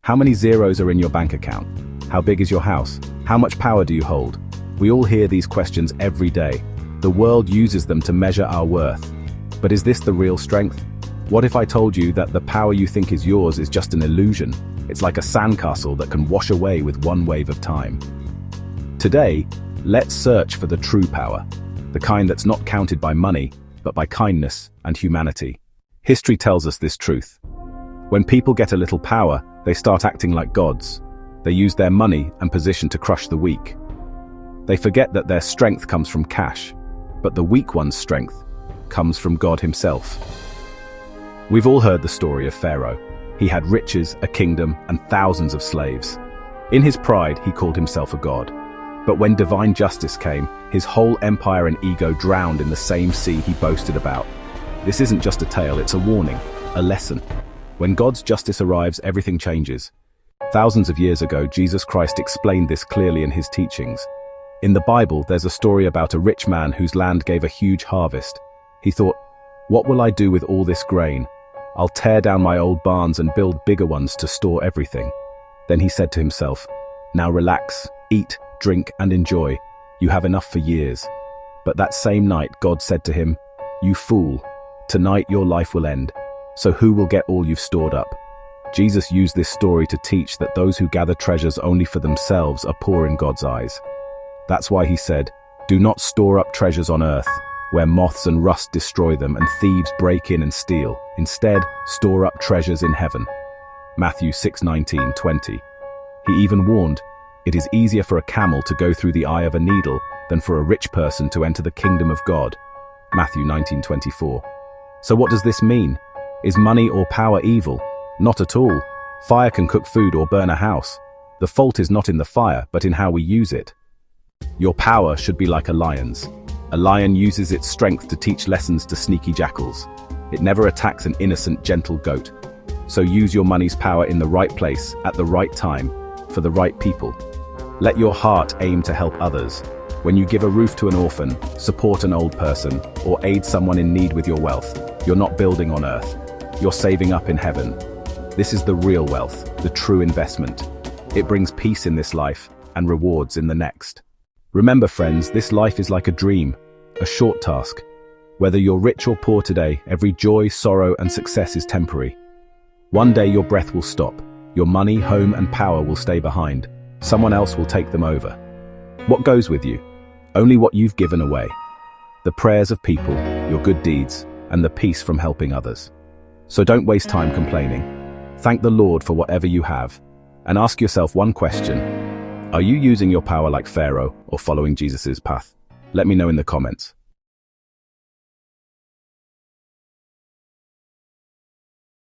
How many zeros are in your bank account? How big is your house? How much power do you hold? We all hear these questions every day. The world uses them to measure our worth. But is this the real strength? What if I told you that the power you think is yours is just an illusion? It's like a sandcastle that can wash away with one wave of time. Today, let's search for the true power, the kind that's not counted by money, but by kindness and humanity. History tells us this truth. When people get a little power, they start acting like gods. They use their money and position to crush the weak. They forget that their strength comes from cash, but the weak one's strength comes from God himself. We've all heard the story of Pharaoh. He had riches, a kingdom, and thousands of slaves. In his pride, he called himself a god. But when divine justice came, his whole empire and ego drowned in the same sea he boasted about. This isn't just a tale, it's a warning, a lesson. When God's justice arrives, everything changes. Thousands of years ago, Jesus Christ explained this clearly in his teachings. In the Bible, there's a story about a rich man whose land gave a huge harvest. He thought, "What will I do with all this grain? I'll tear down my old barns and build bigger ones to store everything." Then he said to himself, "Now relax, eat, drink, and enjoy. You have enough for years." But that same night, God said to him, "You fool, tonight your life will end. So who will get all you've stored up?" Jesus used this story to teach that those who gather treasures only for themselves are poor in God's eyes. That's why he said, "Do not store up treasures on earth, where moths and rust destroy them and thieves break in and steal. Instead, store up treasures in heaven." Matthew 6:19-20. He even warned, "It is easier for a camel to go through the eye of a needle than for a rich person to enter the kingdom of God." Matthew 19:24. So what does this mean? Is money or power evil? Not at all. Fire can cook food or burn a house. The fault is not in the fire, but in how we use it. Your power should be like a lion's. A lion uses its strength to teach lessons to sneaky jackals. It never attacks an innocent, gentle goat. So use your money's power in the right place, at the right time, for the right people. Let your heart aim to help others. When you give a roof to an orphan, support an old person, or aid someone in need with your wealth, you're not building on earth. You're saving up in heaven. This is the real wealth, the true investment. It brings peace in this life and rewards in the next. Remember, friends, this life is like a dream, a short task. Whether you're rich or poor today, every joy, sorrow, and success is temporary. One day your breath will stop. Your money, home, and power will stay behind. Someone else will take them over. What goes with you? Only what you've given away. The prayers of people, your good deeds, and the peace from helping others. So don't waste time complaining. Thank the Lord for whatever you have, and ask yourself one question. Are you using your power like Pharaoh or following Jesus' path? Let me know in the comments.